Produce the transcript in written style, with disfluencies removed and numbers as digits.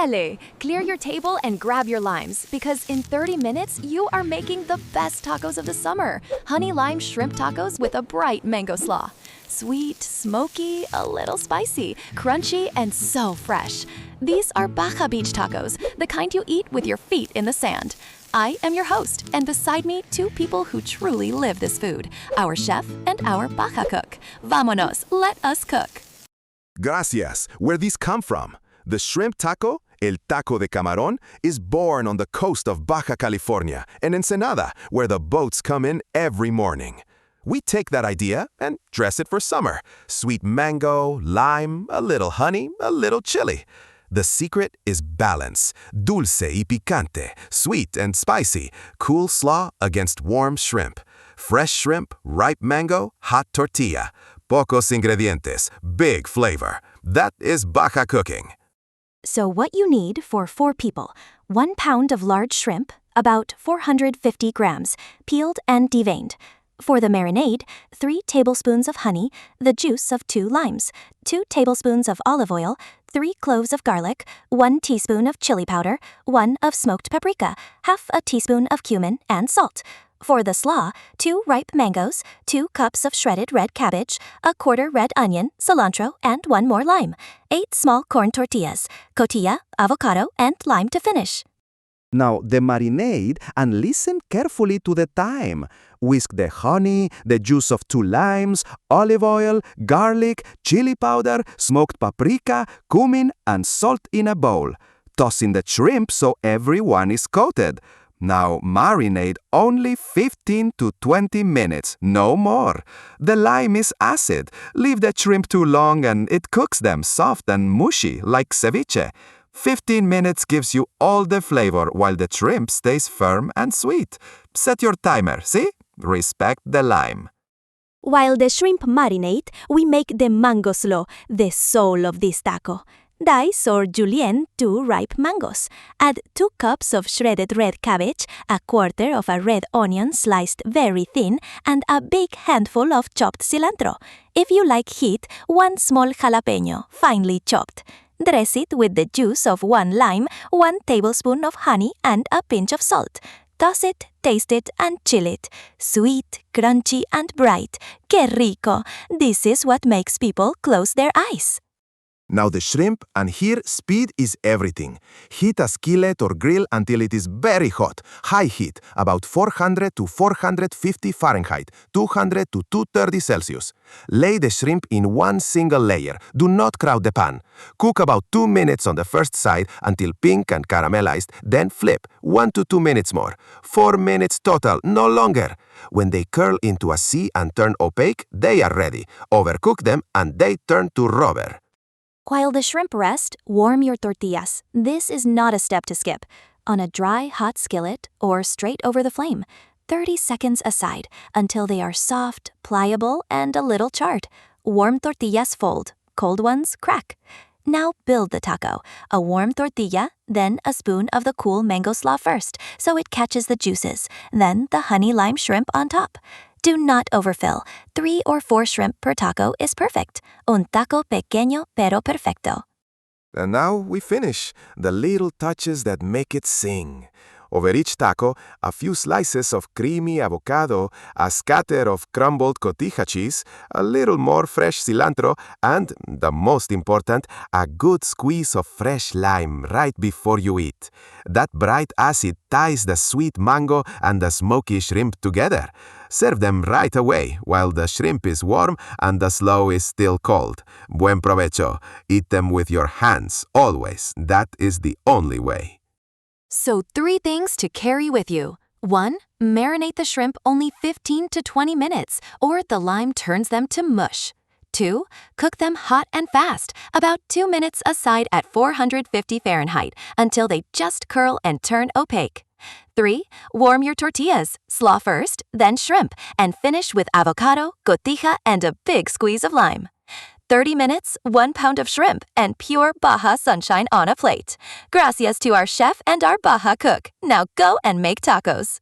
Órale! Clear your table and grab your limes, because in 30 minutes, you are making the best tacos of the summer. Honey lime shrimp tacos with a bright mango slaw. Sweet, smoky, a little spicy, crunchy, and so fresh. These are Baja beach tacos, the kind you eat with your feet in the sand. I am your host, and beside me, two people who truly live this food, our chef and our Baja cook. Vámonos, let us cook. Gracias. Where these come from? The shrimp taco, el taco de camarón, is born on the coast of Baja California and Ensenada, where the boats come in every morning. We take that idea and dress it for summer. Sweet mango, lime, a little honey, a little chili. The secret is balance. Dulce y picante, sweet and spicy, cool slaw against warm shrimp. Fresh shrimp, ripe mango, hot tortilla. Pocos ingredientes, big flavor. That is Baja cooking. So what you need for 4 people: 1 pound of large shrimp, about 450 grams, peeled and deveined. For the marinade, 3 tablespoons of honey, the juice of 2 limes, 2 tablespoons of olive oil, 3 cloves of garlic, 1 teaspoon of chili powder, 1 of smoked paprika, half a teaspoon of cumin, and salt. For the slaw, 2 ripe mangoes, 2 cups of shredded red cabbage, a quarter red onion, cilantro, and 1 more lime, 8 small corn tortillas, cotija, avocado, and lime to finish. Now, the marinade, and listen carefully to the time. Whisk the honey, the juice of 2 limes, olive oil, garlic, chili powder, smoked paprika, cumin, and salt in a bowl. Toss in the shrimp so everyone is coated. Now marinate only 15 to 20 minutes, no more. The lime is acid. Leave the shrimp too long and it cooks them soft and mushy like ceviche. 15 minutes gives you all the flavor while the shrimp stays firm and sweet. Set your timer, see? Respect the lime. While the shrimp marinate, we make the mango slaw, the soul of this taco. Dice or julienne 2 ripe mangoes. Add 2 cups of shredded red cabbage, a quarter of a red onion sliced very thin, and a big handful of chopped cilantro. If you like heat, 1 small jalapeno, finely chopped. Dress it with the juice of 1 lime, 1 tablespoon of honey, and a pinch of salt. Toss it, taste it, and chill it. Sweet, crunchy, and bright. ¡Qué rico! This is what makes people close their eyes. Now the shrimp, and here speed is everything. Heat a skillet or grill until it is very hot, high heat, about 400 to 450 Fahrenheit, 200 to 230 Celsius. Lay the shrimp in 1 single layer. Do not crowd the pan. Cook about 2 minutes on the first side until pink and caramelized, then flip, 1 to 2 minutes more. 4 minutes total, no longer. When they curl into a C and turn opaque, they are ready. Overcook them and they turn to rubber. While the shrimp rest, warm your tortillas. This is not a step to skip. On a dry, hot skillet or straight over the flame, 30 seconds aside until they are soft, pliable, and a little charred. Warm tortillas fold, cold ones crack. Now build the taco. A warm tortilla, then a spoon of the cool mango slaw first, so it catches the juices, then the honey lime shrimp on top. Do not overfill. 3 or 4 shrimp per taco is perfect. Un taco pequeño pero perfecto. And now we finish. The little touches that make it sing. Over each taco, a few slices of creamy avocado, a scatter of crumbled cotija cheese, a little more fresh cilantro, and, the most important, a good squeeze of fresh lime right before you eat. That bright acid ties the sweet mango and the smoky shrimp together. Serve them right away while the shrimp is warm and the slaw is still cold. Buen provecho. Eat them with your hands, always. That is the only way. So 3 things to carry with you. 1. Marinate the shrimp only 15 to 20 minutes, or the lime turns them to mush. 2. Cook them hot and fast, about 2 minutes aside at 450 Fahrenheit, until they just curl and turn opaque. 3. Warm your tortillas, slaw first, then shrimp, and finish with avocado, cotija, and a big squeeze of lime. 30 minutes, 1 pound of shrimp, and pure Baja sunshine on a plate. Gracias to our chef and our Baja cook. Now go and make tacos.